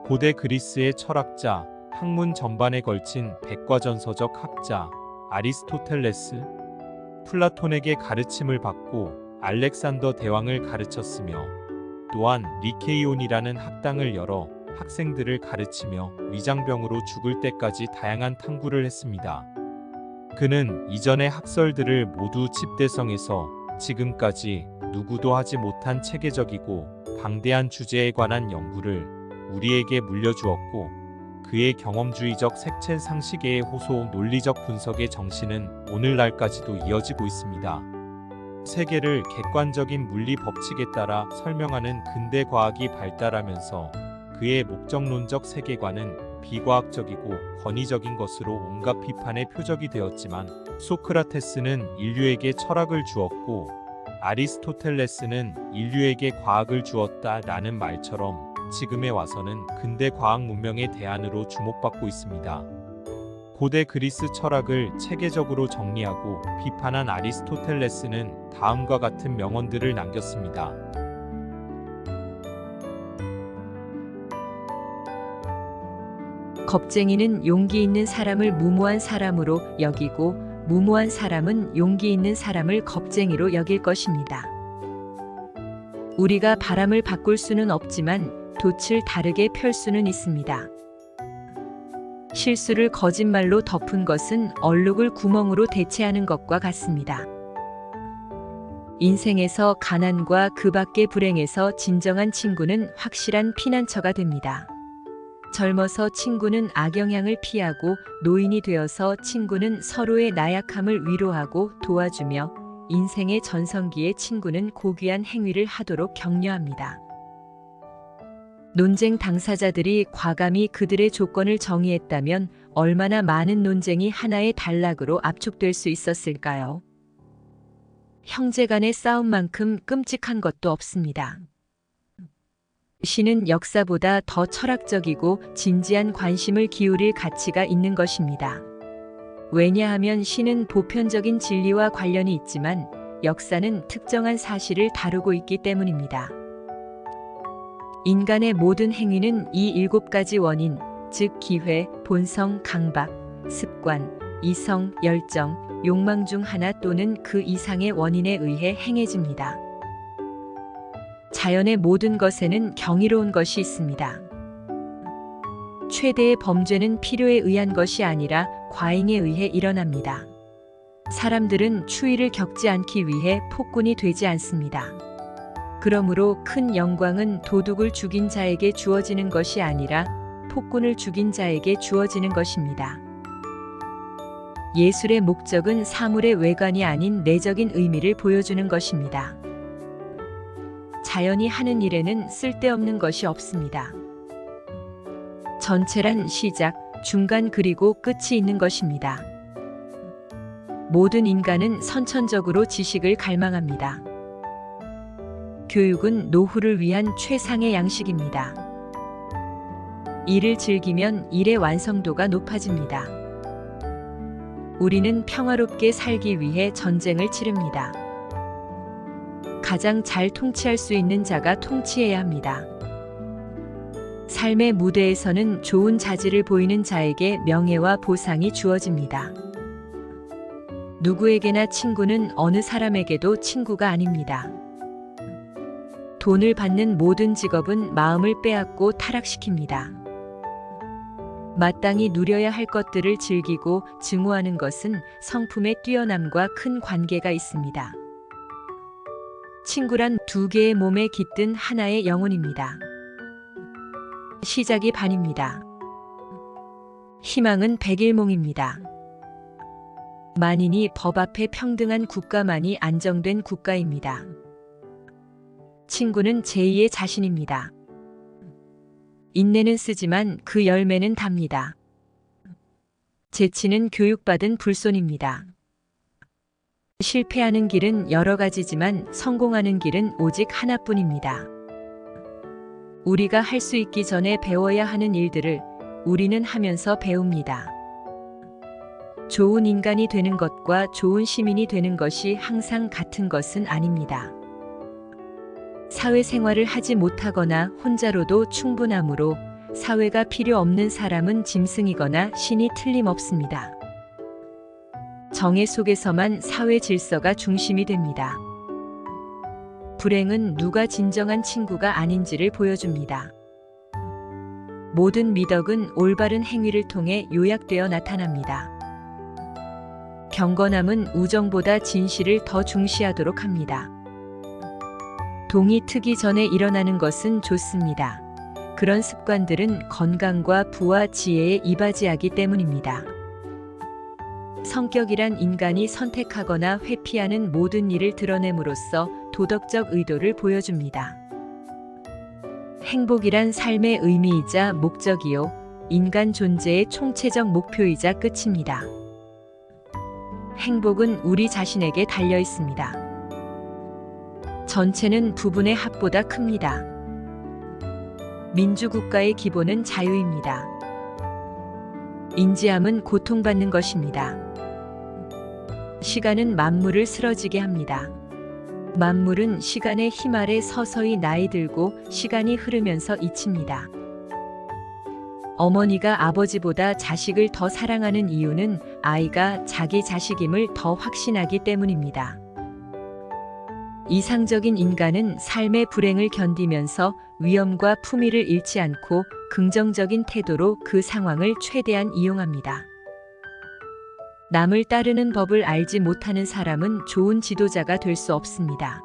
고대 그리스의 철학자, 학문 전반에 걸친 백과전서적 학자 아리스토텔레스, 플라톤에게 가르침을 받고 알렉산더 대왕을 가르쳤으며 또한 리케이온이라는 학당을 열어 학생들을 가르치며 위장병으로 죽을 때까지 다양한 탐구를 했습니다. 그는 이전의 학설들을 모두 집대성해서 지금까지 누구도 하지 못한 체계적이고 방대한 주제에 관한 연구를 우리에게 물려주었고, 그의 경험주의적 색채 상식의 호소 논리적 분석의 정신은 오늘날까지도 이어지고 있습니다. 세계를 객관적인 물리 법칙에 따라 설명하는 근대 과학이 발달하면서 그의 목적론적 세계관은 비과학적이고 권위적인 것으로 온갖 비판의 표적이 되었지만, 소크라테스는 인류에게 철학을 주었고 아리스토텔레스는 인류에게 과학을 주었다라는 말처럼 지금에 와서는 근대 과학 문명의 대안으로 주목받고 있습니다. 고대 그리스 철학을 체계적으로 정리하고 비판한 아리스토텔레스는 다음과 같은 명언들을 남겼습니다. 겁쟁이는 용기 있는 사람을 무모한 사람으로 여기고 무모한 사람은 용기 있는 사람을 겁쟁이로 여길 것입니다. 우리가 바람을 바꿀 수는 없지만 돛을 다르게 펼 수는 있습니다. 실수를 거짓말로 덮은 것은 얼룩을 구멍으로 대체하는 것과 같습니다. 인생에서 가난과 그 밖의 불행에서 진정한 친구는 확실한 피난처가 됩니다. 젊어서 친구는 악영향을 피하고, 노인이 되어서 친구는 서로의 나약함을 위로하고 도와주며, 인생의 전성기에 친구는 고귀한 행위를 하도록 격려합니다. 논쟁 당사자들이 과감히 그들의 조건을 정의했다면 얼마나 많은 논쟁이 하나의 단락으로 압축될 수 있었을까요? 형제간의 싸움만큼 끔찍한 것도 없습니다. 시는 역사보다 더 철학적이고 진지한 관심을 기울일 가치가 있는 것입니다. 왜냐하면 시는 보편적인 진리와 관련이 있지만 역사는 특정한 사실을 다루고 있기 때문입니다. 인간의 모든 행위는 이 7가지 원인, 즉 기회, 본성, 강박, 습관, 이성, 열정, 욕망 중 하나 또는 그 이상의 원인에 의해 행해집니다. 자연의 모든 것에는 경이로운 것이 있습니다. 최대의 범죄는 필요에 의한 것이 아니라 과잉에 의해 일어납니다. 사람들은 추위를 겪지 않기 위해 폭군이 되지 않습니다. 그러므로 큰 영광은 도둑을 죽인 자에게 주어지는 것이 아니라 폭군을 죽인 자에게 주어지는 것입니다. 예술의 목적은 사물의 외관이 아닌 내적인 의미를 보여주는 것입니다. 자연이 하는 일에는 쓸데없는 것이 없습니다. 전체란 시작, 중간 그리고 끝이 있는 것입니다. 모든 인간은 선천적으로 지식을 갈망합니다. 교육은 노후를 위한 최상의 양식입니다. 일을 즐기면 일의 완성도가 높아집니다. 우리는 평화롭게 살기 위해 전쟁을 치릅니다. 가장 잘 통치할 수 있는 자가 통치해야 합니다. 삶의 무대에서는 좋은 자질을 보이는 자에게 명예와 보상이 주어집니다. 누구에게나 친구는 어느 사람에게도 친구가 아닙니다. 돈을 받는 모든 직업은 마음을 빼앗고 타락시킵니다. 마땅히 누려야 할 것들을 즐기고 증오하는 것은 성품의 뛰어남과 큰 관계가 있습니다. 친구란 2개의 몸에 깃든 하나의 영혼입니다. 시작이 반입니다. 희망은 백일몽입니다. 만인이 법 앞에 평등한 국가만이 안정된 국가입니다. 친구는 제2의 자신입니다. 인내는 쓰지만 그 열매는 답니다. 재치는 교육받은 불손입니다. 실패하는 길은 여러 가지지만 성공하는 길은 오직 하나뿐입니다. 우리가 할 수 있기 전에 배워야 하는 일들을 우리는 하면서 배웁니다. 좋은 인간이 되는 것과 좋은 시민이 되는 것이 항상 같은 것은 아닙니다. 사회생활을 하지 못하거나 혼자로도 충분하므로 사회가 필요 없는 사람은 짐승이거나 신이 틀림없습니다. 정의 속에서만 사회 질서가 중심이 됩니다. 불행은 누가 진정한 친구가 아닌지를 보여줍니다. 모든 미덕은 올바른 행위를 통해 요약되어 나타납니다. 경건함은 우정보다 진실을 더 중시하도록 합니다. 동이 트기 전에 일어나는 것은 좋습니다. 그런 습관들은 건강과 부와 지혜에 이바지하기 때문입니다. 성격이란 인간이 선택하거나 회피하는 모든 일을 드러냄으로써 도덕적 의도를 보여줍니다. 행복이란 삶의 의미이자 목적이요, 인간 존재의 총체적 목표이자 끝입니다. 행복은 우리 자신에게 달려 있습니다. 전체는 부분의 합보다 큽니다. 민주국가의 기본은 자유입니다. 인지함은 고통받는 것입니다. 시간은 만물을 쓰러지게 합니다. 만물은 시간의 힘 아래 서서히 나이 들고 시간이 흐르면서 잊힙니다. 어머니가 아버지보다 자식을 더 사랑하는 이유는 아이가 자기 자식임을 더 확신하기 때문입니다. 이상적인 인간은 삶의 불행을 견디면서 위험과 품위를 잃지 않고 긍정적인 태도로 그 상황을 최대한 이용합니다. 남을 따르는 법을 알지 못하는 사람은 좋은 지도자가 될 수 없습니다.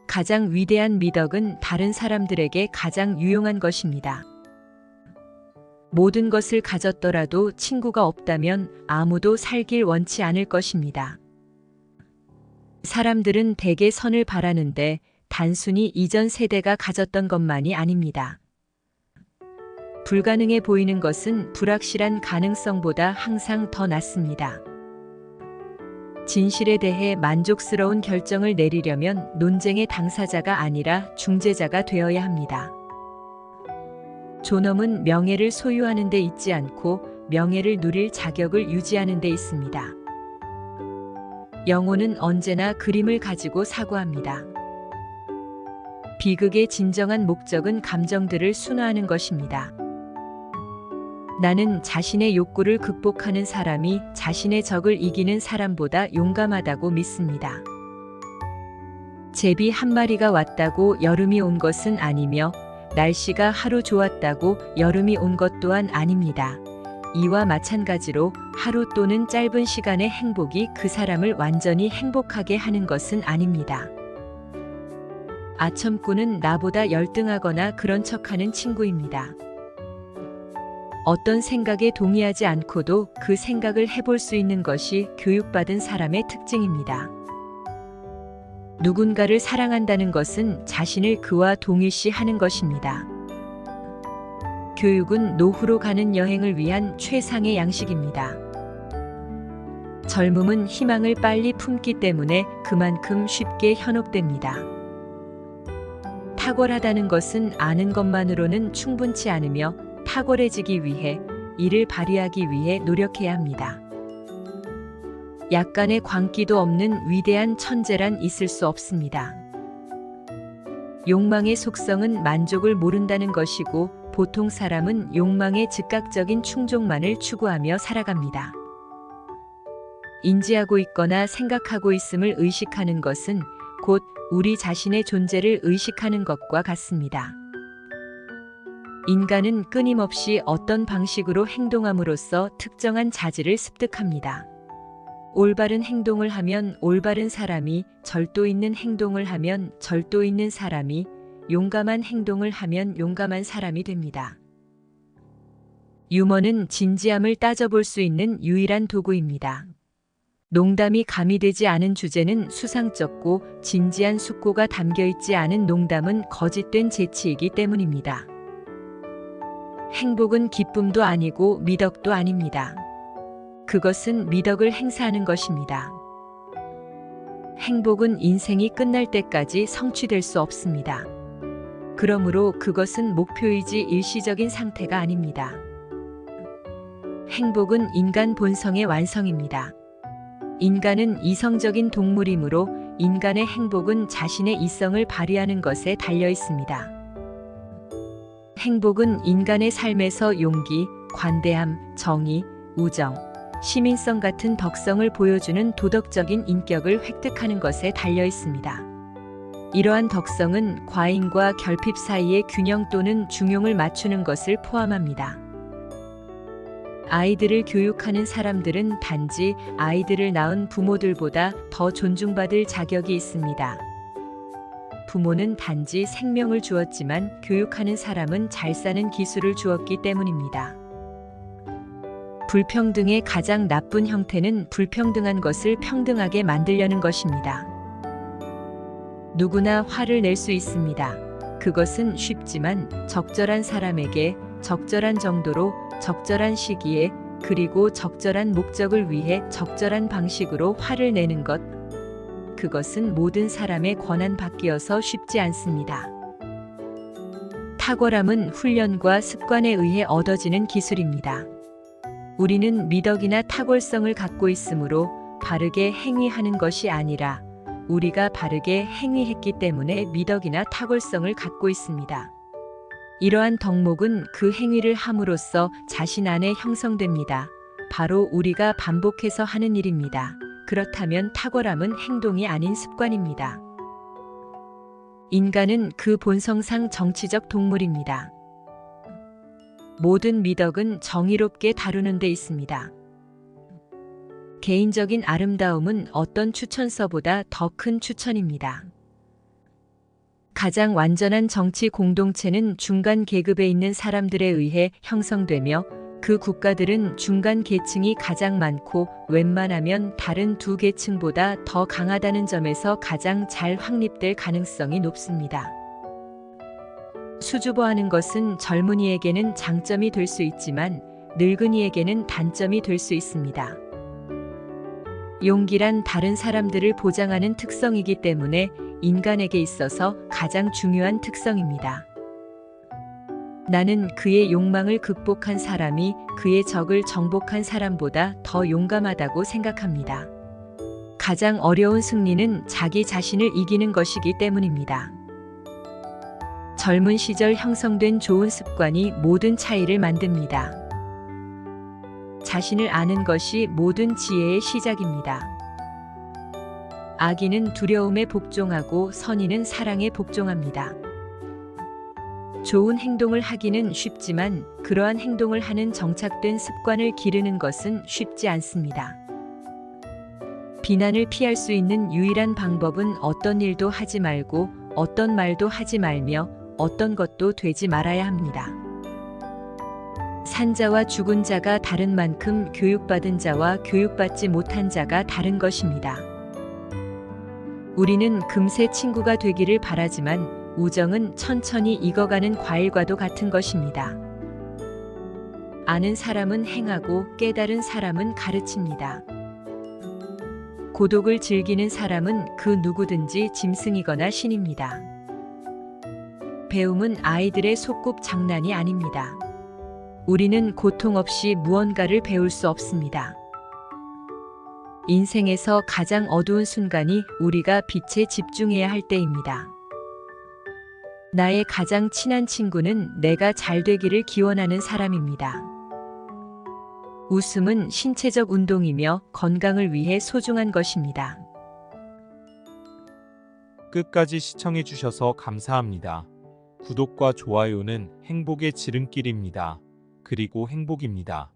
가장 위대한 미덕은 다른 사람들에게 가장 유용한 것입니다. 모든 것을 가졌더라도 친구가 없다면 아무도 살길 원치 않을 것입니다. 사람들은 대개 선을 바라는데 단순히 이전 세대가 가졌던 것만이 아닙니다. 불가능해 보이는 것은 불확실한 가능성보다 항상 더 낫습니다. 진실에 대해 만족스러운 결정을 내리려면 논쟁의 당사자가 아니라 중재자가 되어야 합니다. 존엄은 명예를 소유하는 데 있지 않고 명예를 누릴 자격을 유지하는 데 있습니다. 영혼은 언제나 그림을 가지고 사고합니다. 비극의 진정한 목적은 감정들을 순화하는 것입니다. 나는 자신의 욕구를 극복하는 사람이 자신의 적을 이기는 사람보다 용감하다고 믿습니다. 제비 한 마리가 왔다고 여름이 온 것은 아니며 날씨가 하루 좋았다고 여름이 온 것 또한 아닙니다. 이와 마찬가지로 하루 또는 짧은 시간의 행복이 그 사람을 완전히 행복하게 하는 것은 아닙니다. 아첨꾼은 나보다 열등하거나 그런 척하는 친구입니다. 어떤 생각에 동의하지 않고도 그 생각을 해볼 수 있는 것이 교육받은 사람의 특징입니다. 누군가를 사랑한다는 것은 자신을 그와 동일시하는 것입니다. 교육은 노후로 가는 여행을 위한 최상의 양식입니다. 젊음은 희망을 빨리 품기 때문에 그만큼 쉽게 현혹됩니다. 탁월하다는 것은 아는 것만으로는 충분치 않으며 탁월해지기 위해 이를 발휘하기 위해 노력해야 합니다. 약간의 광기도 없는 위대한 천재란 있을 수 없습니다. 욕망의 속성은 만족을 모른다는 것이고 보통 사람은 욕망의 즉각적인 충족만을 추구하며 살아갑니다. 인지하고 있거나 생각하고 있음을 의식하는 것은 곧 우리 자신의 존재를 의식하는 것과 같습니다. 인간은 끊임없이 어떤 방식으로 행동함으로써 특정한 자질을 습득합니다. 올바른 행동을 하면 올바른 사람이, 절도 있는 행동을 하면 절도 있는 사람이, 용감한 행동을 하면 용감한 사람이 됩니다. 유머는 진지함을 따져볼 수 있는 유일한 도구입니다. 농담이 가미되지 않은 주제는 수상쩍고 진지한 숙고가 담겨있지 않은 농담은 거짓된 재치이기 때문입니다. 행복은 기쁨도 아니고 미덕도 아닙니다. 그것은 미덕을 행사하는 것입니다. 행복은 인생이 끝날 때까지 성취될 수 없습니다. 그러므로 그것은 목표이지 일시적인 상태가 아닙니다. 행복은 인간 본성의 완성입니다. 인간은 이성적인 동물이므로 인간의 행복은 자신의 이성을 발휘하는 것에 달려 있습니다. 행복은 인간의 삶에서 용기, 관대함, 정의, 우정, 시민성 같은 덕성을 보여주는 도덕적인 인격을 획득하는 것에 달려 있습니다. 이러한 덕성은 과잉과 결핍 사이의 균형 또는 중용을 맞추는 것을 포함합니다. 아이들을 교육하는 사람들은 단지 아이들을 낳은 부모들보다 더 존중받을 자격이 있습니다. 부모는 단지 생명을 주었지만 교육하는 사람은 잘 사는 기술을 주었기 때문입니다. 불평등의 가장 나쁜 형태는 불평등한 것을 평등하게 만들려는 것입니다. 누구나 화를 낼 수 있습니다. 그것은 쉽지만 적절한 사람에게 적절한 정도로 적절한 시기에 그리고 적절한 목적을 위해 적절한 방식으로 화를 내는 것, 그것은 모든 사람의 권한 밖이어서 쉽지 않습니다. 탁월함은 훈련과 습관에 의해 얻어지는 기술입니다. 우리는 미덕이나 탁월성을 갖고 있으므로 바르게 행위하는 것이 아니라 우리가 바르게 행위했기 때문에 미덕이나 탁월성을 갖고 있습니다. 이러한 덕목은 그 행위를 함으로써 자신 안에 형성됩니다. 바로 우리가 반복해서 하는 일입니다. 그렇다면 탁월함은 행동이 아닌 습관입니다. 인간은 그 본성상 정치적 동물입니다. 모든 미덕은 정의롭게 다루는 데 있습니다. 개인적인 아름다움은 어떤 추천서보다 더 큰 추천입니다. 가장 완전한 정치 공동체는 중간 계급에 있는 사람들에 의해 형성되며 그 국가들은 중간 계층이 가장 많고 웬만하면 다른 두 계층보다 더 강하다는 점에서 가장 잘 확립될 가능성이 높습니다. 수줍어하는 것은 젊은이에게는 장점이 될 수 있지만 늙은이에게는 단점이 될 수 있습니다. 용기란 다른 사람들을 보장하는 특성이기 때문에 인간에게 있어서 가장 중요한 특성입니다. 나는 그의 욕망을 극복한 사람이 그의 적을 정복한 사람보다 더 용감하다고 생각합니다. 가장 어려운 승리는 자기 자신을 이기는 것이기 때문입니다. 젊은 시절 형성된 좋은 습관이 모든 차이를 만듭니다. 자신을 아는 것이 모든 지혜의 시작입니다. 악인은 두려움에 복종하고 선인은 사랑에 복종합니다. 좋은 행동을 하기는 쉽지만 그러한 행동을 하는 정착된 습관을 기르는 것은 쉽지 않습니다. 비난을 피할 수 있는 유일한 방법은 어떤 일도 하지 말고 어떤 말도 하지 말며 어떤 것도 되지 말아야 합니다. 산 자와 죽은 자가 다른 만큼 교육받은 자와 교육받지 못한 자가 다른 것입니다. 우리는 금세 친구가 되기를 바라지만 우정은 천천히 익어가는 과일과도 같은 것입니다. 아는 사람은 행하고 깨달은 사람은 가르칩니다. 고독을 즐기는 사람은 그 누구든지 짐승이거나 신입니다. 배움은 아이들의 소꿉 장난이 아닙니다. 우리는 고통 없이 무언가를 배울 수 없습니다. 인생에서 가장 어두운 순간이 우리가 빛에 집중해야 할 때입니다. 나의 가장 친한 친구는 내가 잘 되기를 기원하는 사람입니다. 웃음은 신체적 운동이며 건강을 위해 소중한 것입니다. 끝까지 시청해 주셔서 감사합니다. 구독과 좋아요는 행복의 지름길입니다. 그리고 행복입니다.